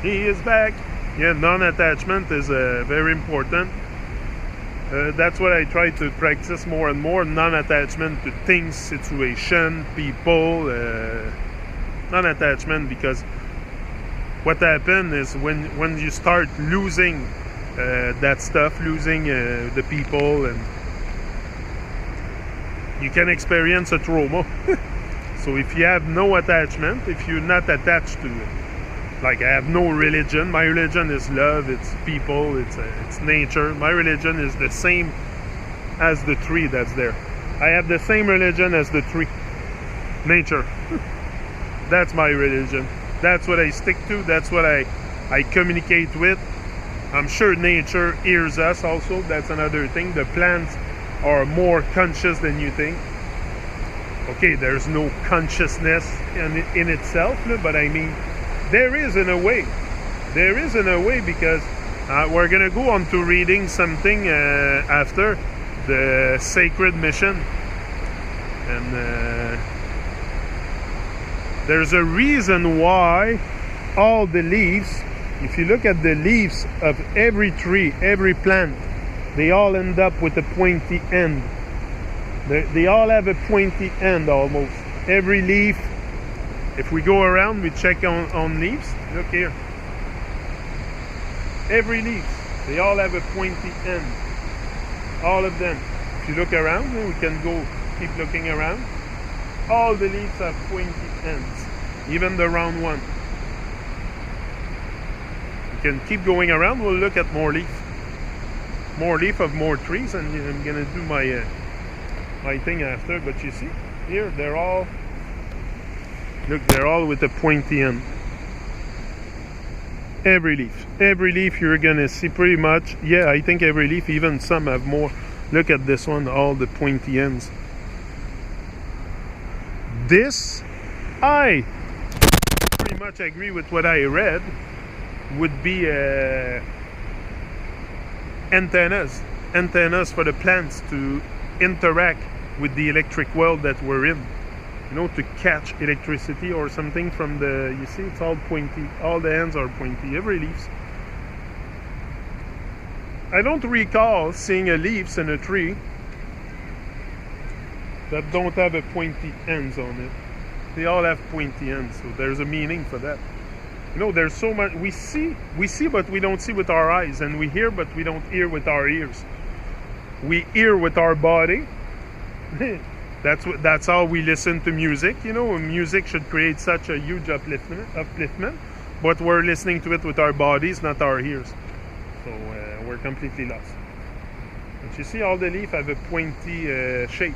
He is back. Yeah, non-attachment is very important. That's what I try to practice more and more. Non-attachment to things, situation, people. Non-attachment, because what happens is when you start losing that stuff, losing the people, and you can experience a trauma. So if you have no attachment, if you're not attached to it, like I have no religion. My religion is love. It's people. It's nature. My religion is the same as the tree that's there. I have the same religion as the tree. Nature. That's my religion. That's what I stick to. That's what I communicate with. I'm sure nature hears us also. That's another thing. The plants are more conscious than you think. Okay, there's no consciousness in itself, but I mean, there is in a way. There is in a way, because we're going to go on to reading something after the sacred mission. And there's a reason why all the leaves, if you look at the leaves of every tree, every plant, they all end up with a pointy end. They all have a pointy end almost. Every leaf. If we go around, we check on leaves. Look here. Every leaf, they all have a pointy end. All of them. If you look around, we can go keep looking around. All the leaves have pointy ends, even the round one. We can keep going around. We'll look at more leaf of more trees, and I'm gonna do my my thing after. But you see, here they're all. Look, they're all with a pointy end. Every leaf you're gonna see pretty much. Yeah, I think every leaf, even some have more. Look at this one, all the pointy ends. This, I pretty much agree with what I read, would be antennas for the plants to interact with the electric world that we're in. You know, to catch electricity or something from the, you see, it's all pointy. All the ends are pointy, every leaf. I don't recall seeing a leaves in a tree that don't have a pointy ends on it. They all have pointy ends, so there's a meaning for that. You know, there's so much, we see but we don't see with our eyes, and we hear but we don't hear with our ears. We hear with our body. That's how we listen to music. You know, music should create such a huge upliftment, but we're listening to it with our bodies, not our ears. So we're completely lost. But you see, all the leaves have a pointy shape.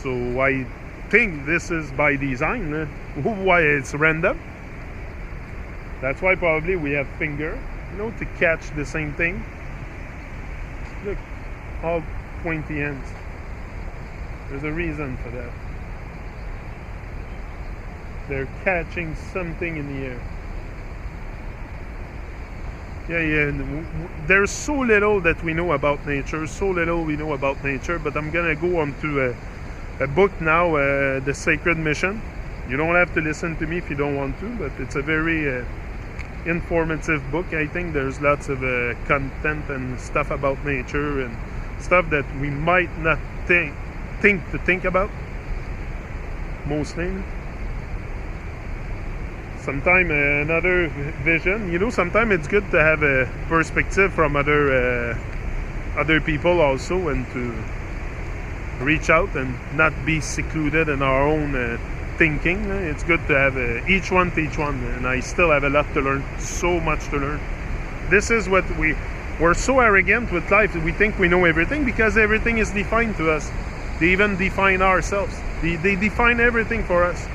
So I think this is by design. Why it's random? That's why probably we have finger, you know, to catch the same thing. Look, all pointy ends. There's a reason for that. They're catching something in the air. Yeah. There's so little that we know about nature. But I'm gonna go on to a book now, The Sacred Mission. You don't have to listen to me if you don't want to, but it's a very informative book. I think there's lots of content and stuff about nature and stuff that we might not think about, mostly. Sometimes another vision, you know, sometimes it's good to have a perspective from other people also, and to reach out and not be secluded in our own thinking. It's good to have each one teach one, and I still have a lot to learn, so much to learn. This is what we're so arrogant with life. We think we know everything because everything is defined to us. They even define ourselves. They define everything for us.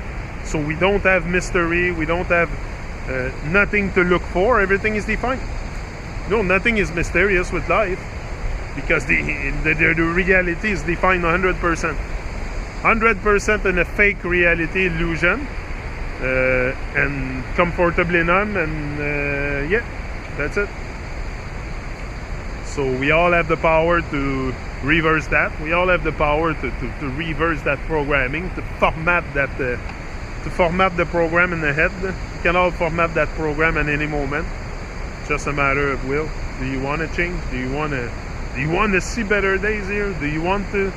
So we don't have mystery. We don't have nothing to look for. Everything is defined. No, nothing is mysterious with life, because the reality is defined 100%. 100% in a fake reality illusion, and comfortably numb, and yeah, that's it. So we all have the power to reverse that. We all have the power to reverse that programming, to format the program in the head. We can all format that program at any moment. Just a matter of will. Do you want to change? Do you want to see better days here? Do you want to?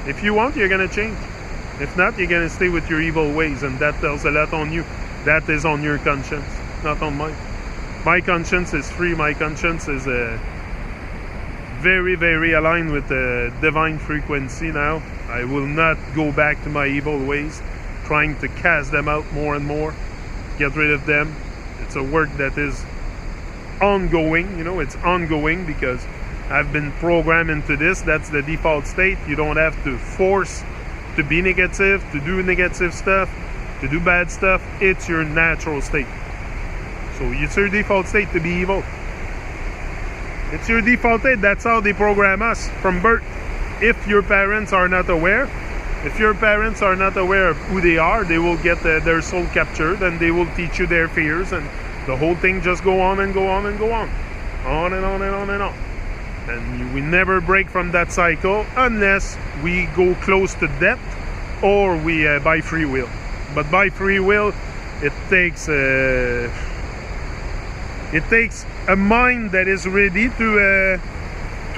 If you want, you're gonna change. If not, you're gonna stay with your evil ways, and that tells a lot on you. That is on your conscience, not on mine. My conscience is free. My conscience is very, very aligned with the divine frequency now. I will not go back to my evil ways, trying to cast them out more and more, get rid of them. It's a work that is ongoing, it's ongoing because I've been programmed into this. That's the default state. You don't have to force to be negative, to do negative stuff, to do bad stuff. It's your natural state. So it's your default state to be evil. It's your default state. That's how they program us from birth. If your parents are not aware, of who they are, they will get their soul captured, and they will teach you their fears, and the whole thing just go on and go on and go on. On and on and on and on. And we never break from that cycle unless we go close to death or we by free will. But by free will, it takes a mind that is ready to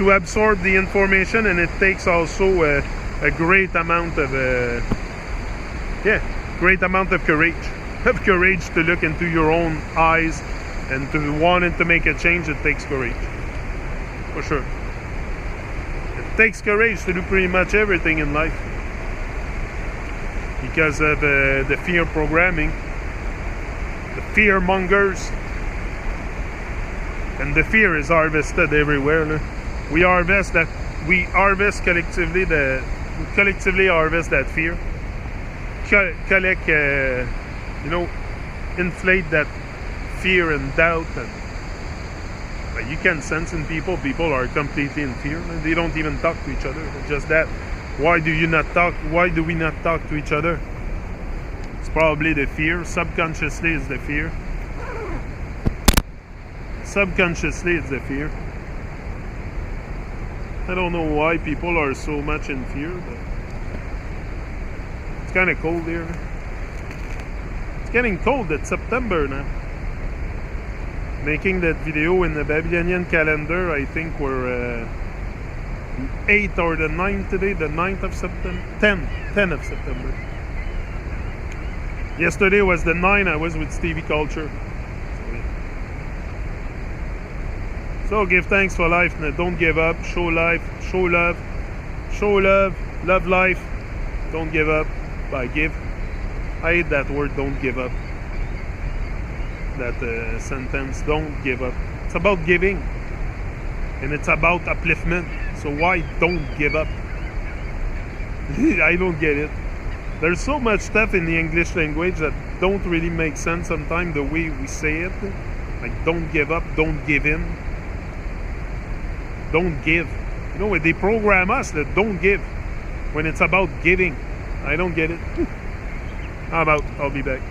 absorb the information, and it takes also a great amount of courage to look into your own eyes and to wanting to make a change. It takes courage, for sure. It takes courage to do pretty much everything in life because of the fear programming, the fear mongers. And the fear is harvested everywhere. No? We harvest collectively harvest that fear. Inflate that fear and doubt, and you can sense in people are completely in fear. No? They don't even talk to each other. It's just that. Why do we not talk to each other? It's probably the fear. Subconsciously is the fear. Subconsciously, it's the fear. I don't know why people are so much in fear, but it's kind of cold here. It's getting cold. It's September now. Making that video in the Babylonian calendar, I think we're 8th or the 9th today, the 9th of September, 10 of September. Yesterday was the 9th, I was with Stevie Culture. So give thanks for life. Don't give up. Show life. Show love. Show love. Love life. Don't give up. By give. I hate that word. Don't give up. That sentence. Don't give up. It's about giving, and it's about upliftment. So why don't give up? I don't get it. There's so much stuff in the English language that don't really make sense sometimes. The way we say it, like don't give up. Don't give in. Don't give. They program us that don't give when it's about giving. I don't get it. How about I'll be back.